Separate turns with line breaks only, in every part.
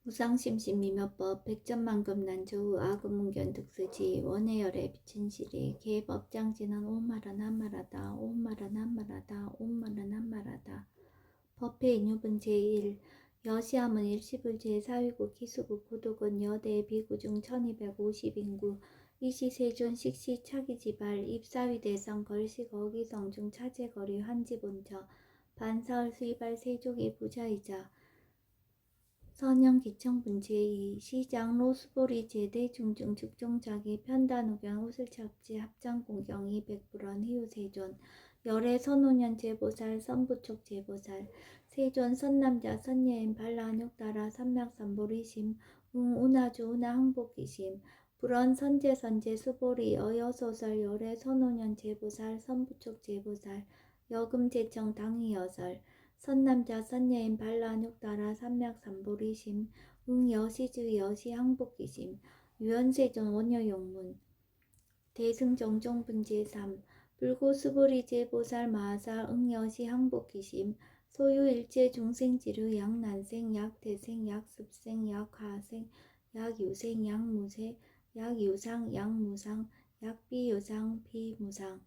무상심신미묘법 백전만금 난조우 아구문견 득수지 원해열에 비친 시리 개법장지는 오말은 한말하다 오말은 한말하다 오말은 한말하다. 법회 인유분 제1 여시함은 일시불 제4위국 기수국 고독은 여대 비구중 1250인구 이시세존 식시 차기지발 입사위대성 걸식 어기성중 차제거리 환지본처 반사을 수이발 세족이 부자이자 선영기청분 제2 시장 로스보리 제대 중중 즉종자기 편단우견 호슬착지 합장공경이 백불원 희우세존 열애 선오년 제보살 선부촉 제보살 세존 선남자 선예인 발라안욕따라 삼맥삼보리심 웅운하주 운하항복기심 불원 선제선제 수보리 어여소설 열애 선오년 제보살 선부촉 제보살 여금제청 당위여설 선남자 선예인 발라안욕따라 삼맥삼보리심 응여시주 여시항복기심 유연세존 원여용문 대승정종분 제3 불고수보리 제보살 마하살 응여시 항복기심 소유일체 중생지르 약난생 약대생 약습생 약화생 약유생 약무세 약유상 약무상 약비유상 비무상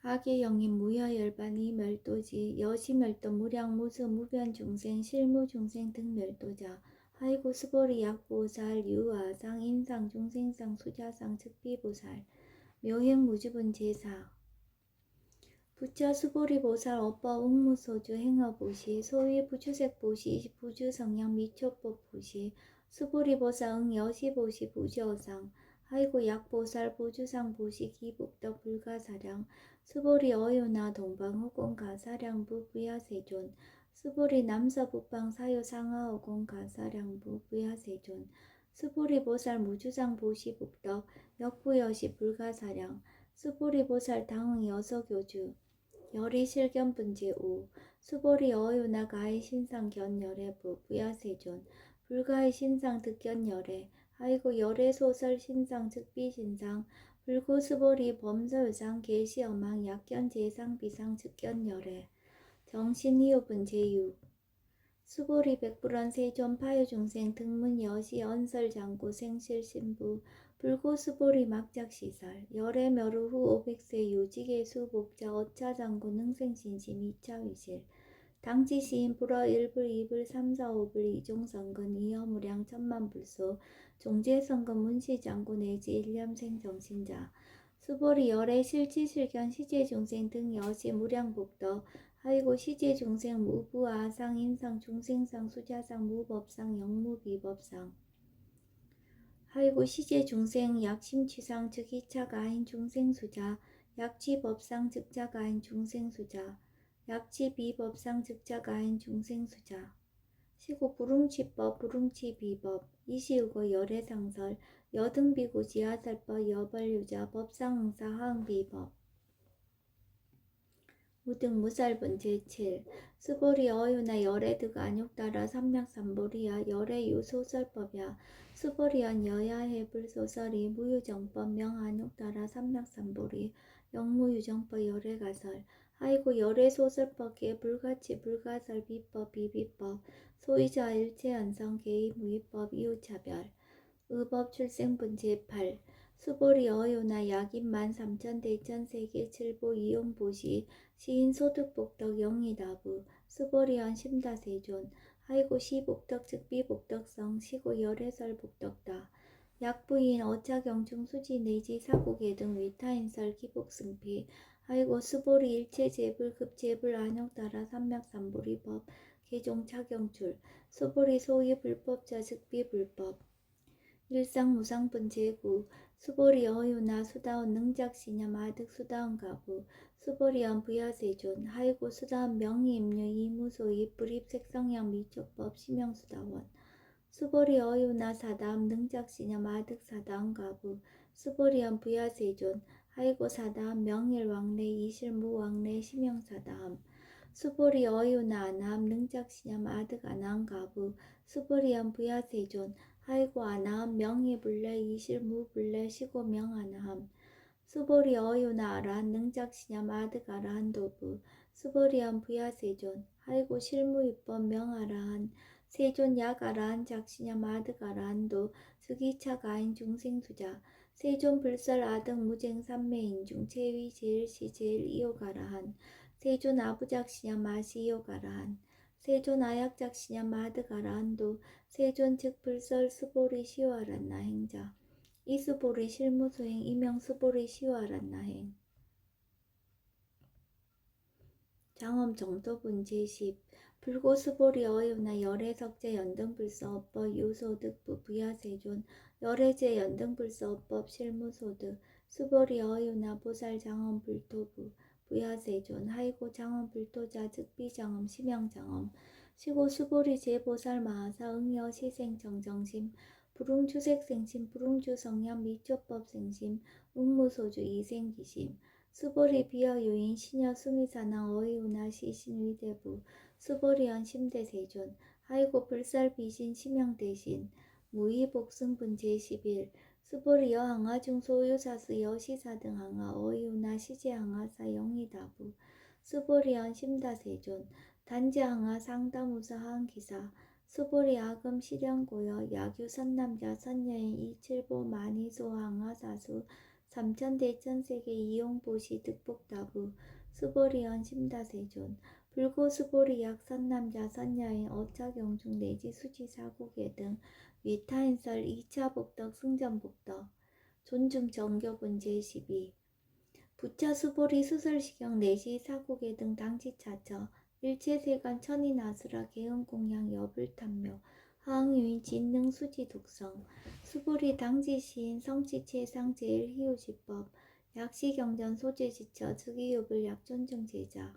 하계영인 무여열반 이멸도지 여시멸도 무량무수 무변중생 실무중생 등멸도자 하이고 수보리 약보살 유아상 인상중생상 수자상 즉비보살 묘행무주분 제4 부처 수보리보살 업법 응무소주 행어보시 소위 부추색보시 부주성량 미초법보시 수보리보살 응여시보시 부주어상 하이고 약보살 부주상보시 기북덕 불가사량 수보리 어유나 동방후공 가사량부 부야세존 수보리 남서북방 사유 상하어공 가사량부 부야세존 수보리보살 무주상보시 북덕 역부여시 불가사량 수보리보살 당응 여서교주 열이실견분 제5 수보리 어유나 가히 신상 견열애부 부야세존 불가히 신상 득견열애 하이고 열애소설 신상 즉비신상 불고수보리 범서유상 계시어망 약견 제상 비상 즉견열애 정신이유분 제6 수보리 백불원 세존 파유중생 등문 여시 언설장구 생실신부 불고수보리 막작시설 열애멸후 후 500세 요지계수 복자 어차장구 능생신심 이차위실 당지시인 불어 1불 2불 3, 4, 5불 이종성근 이여무량 천만불소 종제성근 문시장구 내지 일념생 정신자 수보리 열애 실지실견 시제중생 등 여시 무량복덕 하이고 시제중생 무부아상 인상 중생상 수자상 무법상 영무비법상 하이고 시제중생 약심취상 즉 2차 가인 중생수자 약취법상 즉자 가인 중생수자 약취비법상 즉자 가인 중생수자 시고 부릉취법 부릉취비법 이시우고 열애상설 여등비구 지하설법 여벌유자 법상응사 하응비법 무등무살분 제7 수보리 어유나 열애득 안욕따라 삼맥삼보리야 열애유 소설법야 수보리연 여야해불소설이 무유정법 명안욕따라 삼맥삼보리 영무유정법 열애가설 하이고 열애소설법계 불가치 불가설 비법 비비법 소이자 일체연성 개의무위법 이유차별 의법 출생분 제8 수보리 어유나 약인만 삼천대천세계 칠보 이용보시 시인 소득복덕 영리다부 수보리언 심다세존 하이고 시복덕 즉비복덕성 시고 열애설 복덕다 약부인 어차경중 수지 내지 사고계 등 위타인설 기복승피 하이고 수보리 일체제불 급제불 안욕따라 삼맥삼보리법 개종 차경출 수보리 소위 불법자 즉비불법 일상무상분 제9 수보리 어유나 수다원 능작시념 아득 수다원 가부 수보리언 부야세존 하이고 수다원 명의임류 이무소이 불입색성양 미초법 시명수다원 수보리 어유나 사다음 능작시념 아득 사다원 가부 수보리언 부야세존 하이고 사다음 명일왕래 이실무왕래 시명사다음 수보리 어유나 아나함 능작시념 아득 아나함 가부 수보리언 부야세존 하이고 아나함 명의불래 이실무불래 시고명아나함 수보리 어유나 아라한 능작시념 아득 아라한 도부 수보리언 부야세존 하이고 실무입법 명아라한 세존 야가라한 작시냐 마드가라한도 즉이차 가인 중생수자 세존 불설 아등 무쟁 삼매인중 제위 제일시 제일 이요가라한 세존 아부작시냐 마시이요가라한 세존 아약작시냐 마드가라한도 세존 즉 불설 수보리 시와란나 행자 이수보리 실무수행 이명 수보리 시와란나행 장엄 정도분 제10 불고수보리 어유나 열애석제 연등불서업법 유소득부 부야세존 열애제 연등불서업법 실무소득 수보리 어유나 보살 장엄 불토부 부야세존 하이고 장엄 불토자 즉비장엄 심양장엄 시고 수보리 제보살 마하사 응여 시생정정심 불웅주색생심 불웅주성량 미조법생심 응무소주 이생기심 수보리 비어 요인 시녀 수미사나 어이우나 시신위대부 수보리언 심대세존 하이고 불살 비신 심양대신 무의복승분 제11 수보리 여항아 중소유사스 여시사 등 항아 어이우나 시제항아사 영이다부 수보리언 심다세존 단지항아 상다무사 하은기사 수보리 아금 실현고여 야규 선남자 선여인 이칠보 만이소 항아사수 삼천대천세계 이용보시 득복다부 수보리언 심다세존 불고수보리약 선남자 선여인 어차경중 내지 수지사국계 등 위타인설 2차 복덕 승전복덕 존중 정교분 제12 부처 수보리 수설시경 내시 사국계 등 당지차처 일체세간 천인아수라 개은공양 여불탐묘 하응유인 진능 수지독성 수보리 당지시인 성치체상 제일희우지법 약시경전 소재지처 즉이유불 약존증제자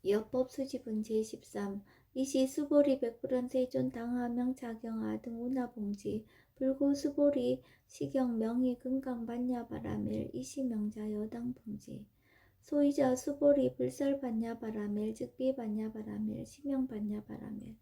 여법수지분 제13 이시 수보리 백불원 세존 당하명 자경아 등 운하봉지 불고 수보리 시경 명의 금강 반야바라멜 이시명자 여당봉지 소이자 수보리 불설 반야바라멜 즉비 반야바라멜 시명 반야바라멜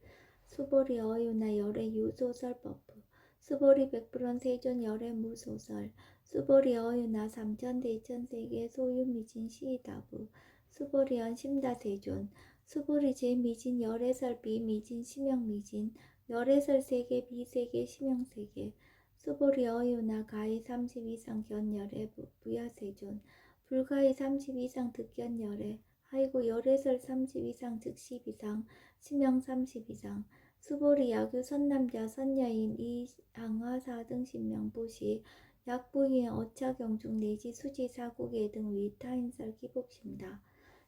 수보리 어유나 열애 유소설법부 수보리 백불원 세존 열애 무소설 수보리 어유나 삼천대천세계 소유미진 시이다부 수보리언 심다세존 수보리 제미진 열애설 비미진 시명미진 열애설 세계 비세계 시명세계 수보리 어유나 가히 30 이상 견열애 부야세존 불가히 30 이상 득견열애 하이고 열애설 30 이상 즉 10 이상 시명 30 이상 수보리 야규 선남자 선여인 이항화사 등 신명보시 약부인 어차경중 내지 수지사국계 등 위타인설 기복심다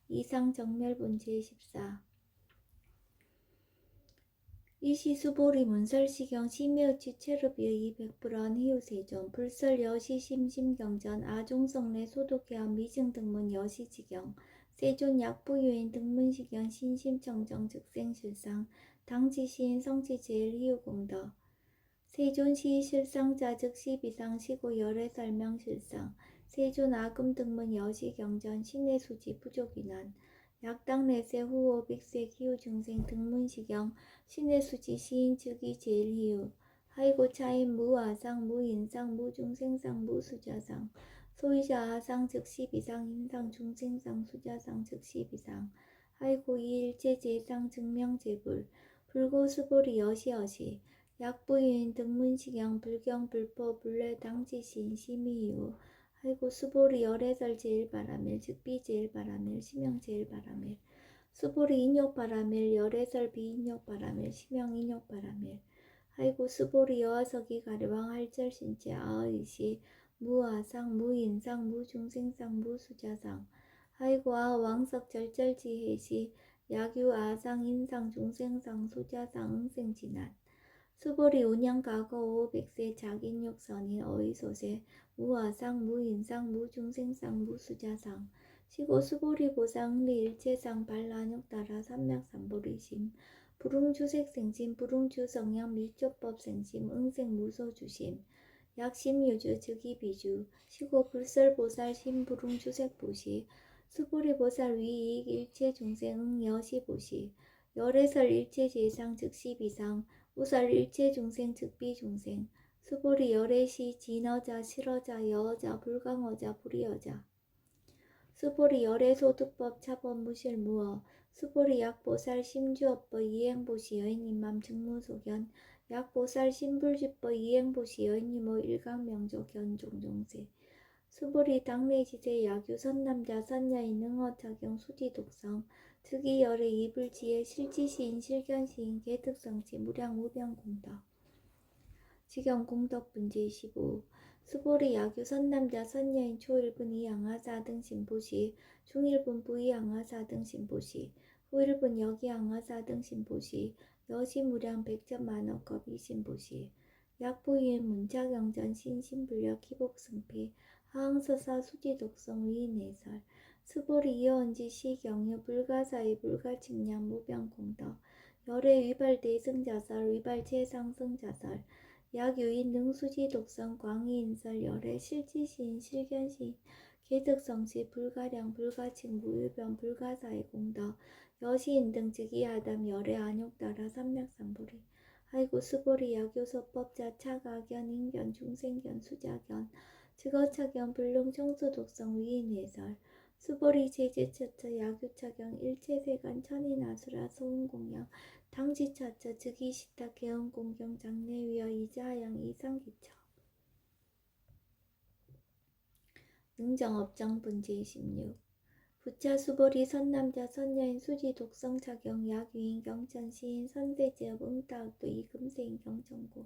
이상 정멸분 제14 이시수보리 문설시경 심여치 체르비의 이백불언 희우세존 불설 여시심심경전 아종성내 소독회원 미증등문 여시지경 세존 약부유인 등문시경 신심청정 즉생실상 당지시인 성지제일 희우공덕 세존시 실상자 즉시 비상시고 열애설명실상 세존 아금등문 여시경전 신내수지 부족인한 약당내세 후호 빅세 기후중생 등문시경 신내수지 시인 즉이 제일희우 하이고 차인 무아상 무인상 무중생상 무수자상 소이자 하상 즉시 비상 인상 중생상 수자상 즉시 비상 하이고 이일체 제상 증명제불 불고수보리 여시여시 약부인 등문시경 불경 불포 불례 당지시인 심의이후 하이고 수보리 열애설 제일바라멜 즉비 제일바라멜 시명 제일바라멜 수보리 인욕바라멜 열애설 비인욕바라멜 시명 인욕바라멜 하이고 수보리 여화석이 가려왕 할절신체 아의시 무아상 무인상 무중생상 무수자상 하이고 아왕석 절절지해시 야규 아상 인상 중생상 수자상 응생진한 수보리 운양가거 500세 자긴욕선인 어이소세 무아상 무인상 무중생상 무수자상 시고 수보리 보상 응리일체상 반란욕따라 삼맥삼보리심 불웅주색생심 불웅주성량 밀조법생심 응생무소주심 약심유주 즉이비주 시고 불설보살 심불웅주색보시 수보리보살 위이익 일체중생 응여시보시 열애설 일체제상 즉시비상 우설 일체중생 즉비중생 수보리 열애시 진어자 실어자 여어자 불강어자 불이어자 수보리 열애소득법 차법 무실무어 수보리 약보살 심주업법 이행보시 여인님맘 직무소견 약보살 신불주법 이행보시 여인님의 일강명조견 종종세 수보리 당내지세 야규 선남자 선여인 능어작용 수지독성 즉위열의 이불지혜 실지시인 실견시인 개특성치 무량무병공덕 직영공덕분제 15 수보리 야규 선남자 선여인 초일분 이양하사 등 신보시 중일분 부이양하사 등 신보시 후일분 여기양하사 등 신보시 여시무량 백전만억겁이 신보시 약부위의 문자경전 신신불력 기복승패 하항서사 수지독성 위인해설 수보리 이어언지 시경유 불가사의 불가측량 무병공덕 열의 위발 대승자설 위발 최상승자설 약유인 능수지 독성 광의인설 열의 실지시인 실견시인 개득성시 불가량 불가칭 무유변 불가사의 공덕 여시인 등 즉위하담 열의 안욕따라 삼맥삼보리 아이고 수보리 약요소법자 차가견 인견 중생견 수자견 즉어차견 불능청수 독성 위인해설 수보리 제제처처 약유차경 일체세간 천인아수라 소음공양 당지차처 즉위시타 개헌공경 장례위어 이자하양 이상기처 능정업장분제 16 부차 수보리 선남자 선여인 수지 독성차경 약유인 경천 시인 선세제업 응따학도 이금세인 경천고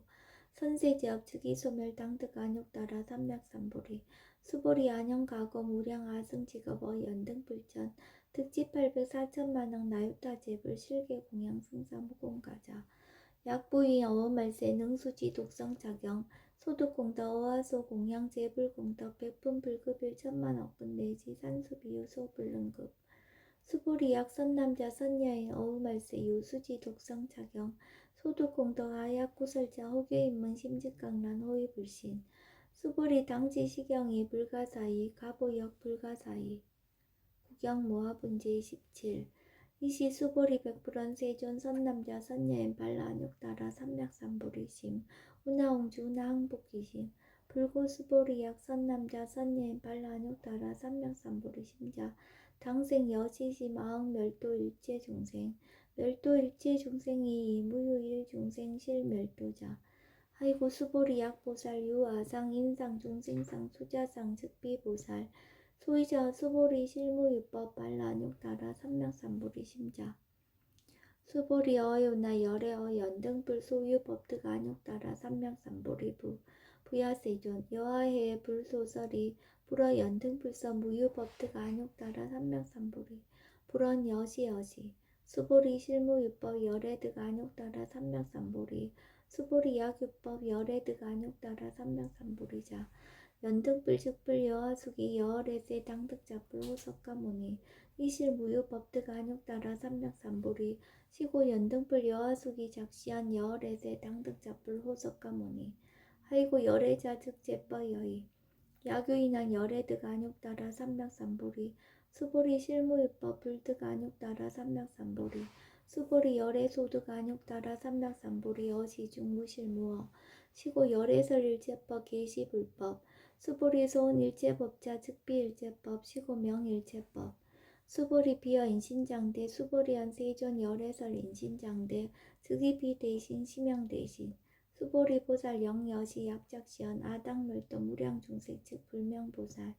선세제업 즉위소멸 당득 안욕따라 삼맥삼보리 수보리 안영가거 무량 아승직업어 연등불전 득지 800 4천만억 나유타제불 실계공양 승사무공가자 약부인 어음말세 능수지 독성차경 소득공덕 어화소 공양 재불공덕 백분불급일 천만억분 내지 산수비유 소불능급 수보리약 선남자 선여인 어음말세 유수지 독성차경 소득공덕 아약구설자 호계인문 심직강란 호위불신 수보리 당지시경이 불가사의 가보역 불가사의 구경모하분제 17 이시 수보리 백불원 세존 선남자 선여인 발라안욕따라 삼맥삼보리심 운하옹주 운하항복기심 불고수보리약 선남자 선여인 발라안욕따라 삼맥삼보리심자 당생 여시심 아흥멸도 일체중생 멸도 일체중생이 무유일중생 실멸도자 아이고 수보리 약보살 유아상 인상중생상 수자상 즉비보살 소이자 수보리 실무유법 발라안욕따라 삼맥삼보리 심자 수보리 어요나 열애어 연등불 소유법득 안욕따라 삼맥삼보리 부야세존 여하해의 불소설이 불어 연등불서 무유법득 안욕따라 삼맥삼보리 불언 여시여시 수보리 실무유법 열애득 안욕따라 삼맥삼보리 수보리 약유법 열애득 안욕따라 삼맥삼보리자 연등불 즉불 여하수기 여월에세 당득자불 호석가모니 이실무유법득 안욕따라 삼맥삼보리 시고 연등불 여하수기 작시한 여월에세 당득자불 호석가모니 하이고 열애자 즉제법 여의 야규인한 열애득 안욕따라 삼맥삼보리 수보리 실무유법 불득 안욕따라 삼맥삼보리 수보리 열애소득 안욕따라 삼맥삼보리 어시중 무실무어 시고 열애설 일체법 계시불법 수보리 소은 일체법자 즉비일체법 시고 명일체법 수보리 비어 인신장대 수보리한 세존 열애설 인신장대 즉위비 대신 심영대신 수보리 보살 영여시 약작시연 아당멸도 무량중생 즉 불명보살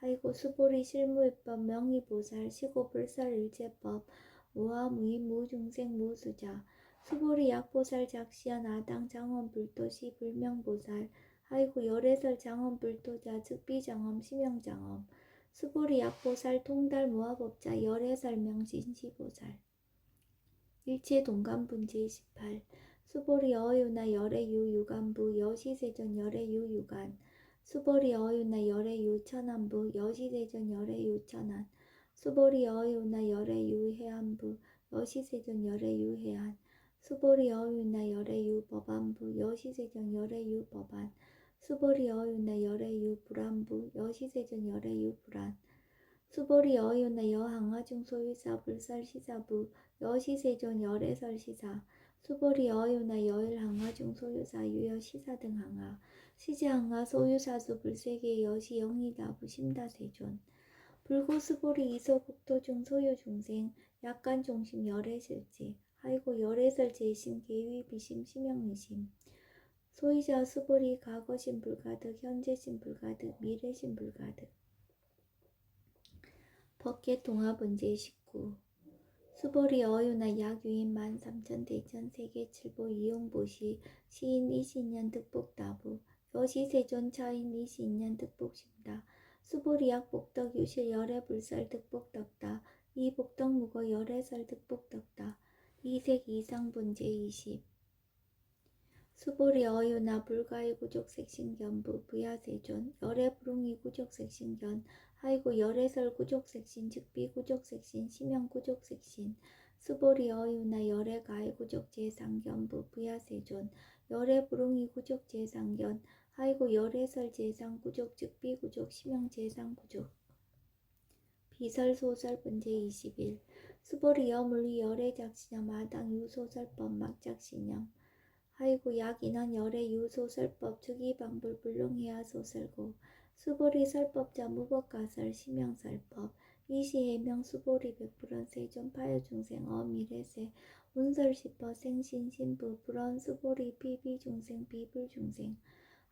아이고 수보리 실무유법 명의보살 시고 불설일체법 무하무이 무중생 무수자 수보리 약보살 작시연 아당 장엄불도시 불명보살 아이고 열애설 장엄불도자 즉비장엄 심영장엄 수보리 약보살 통달 무화법자 열애설 명진시보살 일체동간분제 18 수보리 어유나 열애유 유간부 여시세존 열애유 유간 수보리 어유나 열애유 천안부 여시세존 열애유 천안 수보리 어유나 열애유 해안부 여시세존 열애유 해안 수보리 어유나 열애유 법안부 여시세존 열애유 법안 수보리 어유나 열애유 불안부 여시세존 열애유 불안 수보리 어유나 여항하중 소유사 불설시사부 여시세존 열애설시사 수보리 어유나 여일항하중 소유사 유여시사 등 항하 시제항하 소유사수 불세계 여시 영이다부 심다세존 불구 수보리 이소 국토중 소유 중생 약간 종심 열애실지 하이고 열애설 재심 계위 비심 심영미심 소이자 수보리 과거심 불가득 현재심 불가득 미래심 불가득 법계 동화분제 19 수보리 어유나 약유인 13,000대천 세계칠보 이용보시 시인 이신년 득복다부 여시세존 차인 이신년 득복심다 수보리약 복덕 유실 열애불설 득복덕다 이복덕 무거 열애설 득복덕다 이색 이상분제 20 수보리 어유나 불가의 구족색신견부 부야세존 열애불웅이 구족색신견 하이고 열애설 구족색신 즉비 구족색신 심형 구족색신 수보리 어유나 열애가의 구족재상견부 부야세존 열애불웅이 구족재상견 하이고 열애설 재상 구족 즉비 구족 심형 재상 구족 비설소설 분제 21 수보리 여물리 열애작신염 마당 유소설법 막작신염 하이고 약인원 열애 유소설법 즉위방불 불능해야 소설고 수보리 설법자 무법가설 심형설법 이시해명 수보리 백불원 세존 파여중생 어미래세 운설시퍼 생신신부 불원 수보리 비비중생 비불중생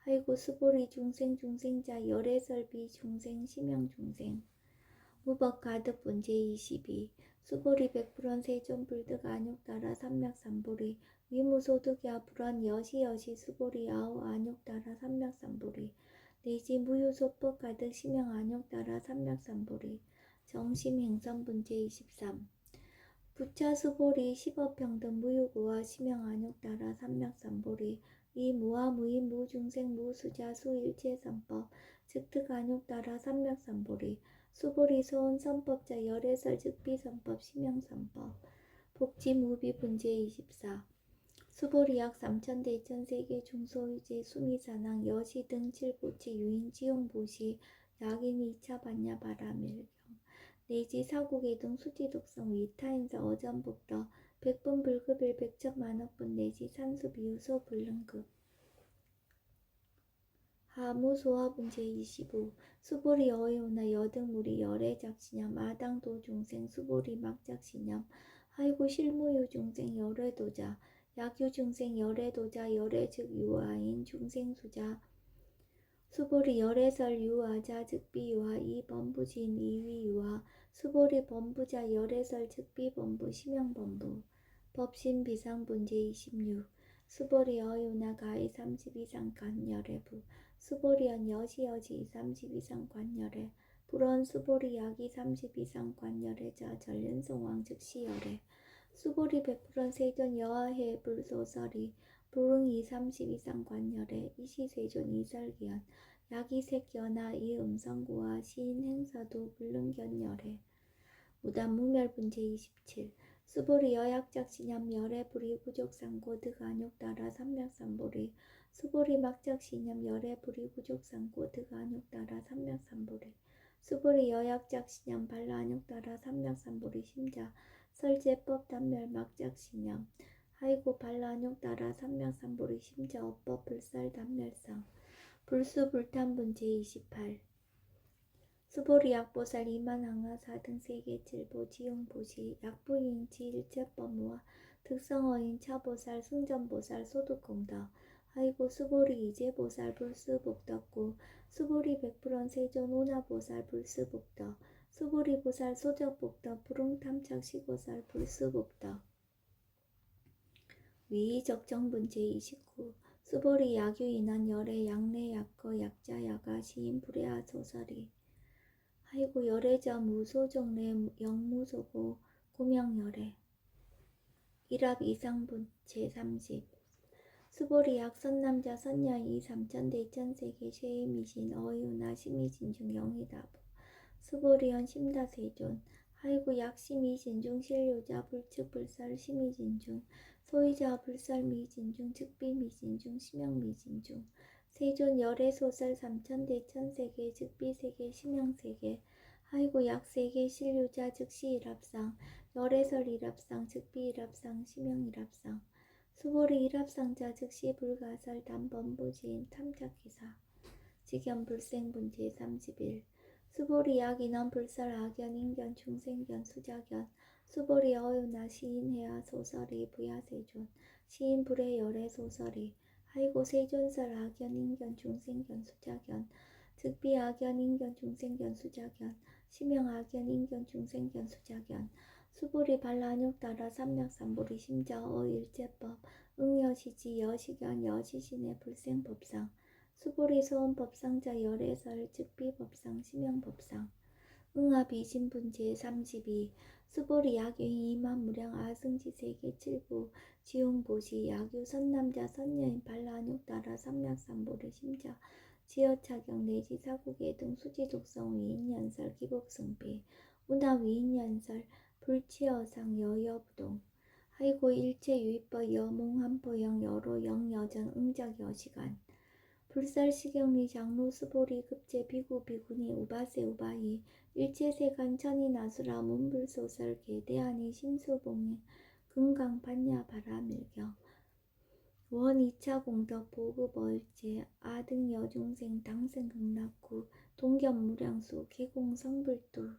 하이고 수보리 중생중생자 열애설비 중생 심형중생 무법가득 분제 22 수보리 백불원 세존 불득 안욕따라 삼맥삼보리 위무소득야 불원 여시여시 수보리 아우 안욕따라 삼맥삼보리 내지 무유소법 가득 심형 안욕따라 삼맥삼보리 정심행선분제 23 부차 수보리 십업평등 무유고와 심형 안욕따라 삼맥삼보리 이 무와 무인 무중생 무수자 수일체선법 즉득 안욕따라 삼맥삼보리 수보리 소원 선법자 열애설 즉비선법 심형선법 복지무비분제 24 수보리약 3,000대천 세계 중소유제 수미사낭 여시 등 칠보치 유인 지용보시 약인 2차 반야 바라밀경 내지 사국의 등 수지독성 위타인사 어전복더 백분 불급일 백천만억분 내지 산수비유소 불능급 하무소화분제 25 수보리 어이오나 여등무리 열애작신염 아당도중생 수보리 막작신염 하이고 실무유중생 열애도자 약유중생 열애도자 열애즉 유아인 중생수자 수보리 열애설 유아자 즉비유아 이범부진 이위유아 수보리 범부자 열애설 즉비범부 심형범부 법신비상분제 26 수보리 어유나 가히 32상관 열애부 수보리연 여시여지 32상관 열애 불원 수보리 약이 32상관 열애자 전륜성왕 즉시 열애 수보리 백불원 세존 여하해 불소설이 불응이 32상관 열애 이시세존 이설기연 약이색연하 이음성구와 시인 행사도 불능견 열애 무단무멸분제 27 수보리 여약작신염 열애 불이구족상고 득안욕따라 삼맥삼보리 수보리 막작신염 열애 불이구족상고 득안욕따라 삼맥삼보리 수보리 여약작신염 발라안욕따라 삼맥삼보리 심자 설제법 단멸 막작신염 하이고 발라안욕따라 삼맥삼보리 심자 업법 불살 단멸상 불수불탄분제 28 수보리 약보살 이만항하사 등 세계칠보 지용보시 약부인치 일체법무와 특성어인 차보살 승전보살 소득공덕 하이고 수보리 이제보살 불수복덕구 수보리 백불원 세존 오나보살 불수복덕 수보리보살 소적복덕 불응탐착시보살 불수복덕 위적정분제 29 수보리 약유인원 열애 약내약거 약자야가 시인 불애하소설이 하이고 열애자 무소정례 영무소고 고명열애 일합 이상분 제30 수보리약 선남자 선녀이 3,000대천세계 쉐이미신 어유나 시미진중 영이다부 수보리연 심다세존 하이고 약시미진중 실료자 불측불설 시미진중 소이자 불설미진중 즉비미진중 심형미진중 세존 열애소설 3,000대천세계 즉비세계 심형세계 하이고 약세계 실류자 즉시 일합상 열애설 일합상 즉비 일합상 심형 일합상 수보리 일합상자 즉시 불가설 단범부지인 탐착기사 직연불생분제 31 수보리 야기는 불설 악연 인견 중생견 수자견 수보리 어유나 시인 해야 소설이 부야세존 시인 불의 열애 소설이 하이고 세존설 악연 인견 중생견 수자견 즉비 악연 인견 중생견 수자견 심형 악연 인견 중생견 수자견 수보리 발라육 따라 삼맥삼보리 심자 어일제법 응여시지 여시견 여시신의 불생법상 수보리 소원법상자 열애설 즉비법상 심형법상 응아비신분 제32 수보리 야교인 이만무량 아승지세계 7부 지용보시 야교 선남자 선여인 발라육 따라 삼맥삼보리 심자 지어차경 내지 사국의 등 수지독성 위인연설 기복승비 운하 위인연설 불치어상 여여부동 하이고 일체유입법 여몽한포영 여로 영여전 응작 여시간 불살시경리 장로 수보리 급제 비구 비구니 우바세 우바이 일체세간 천이나수라 문불소설 개대하니 심수봉에 금강 반야 바라밀경 원 2차 공덕 보급얼제 아등 여중생 당생 극락구 동견무량수 개공 성불두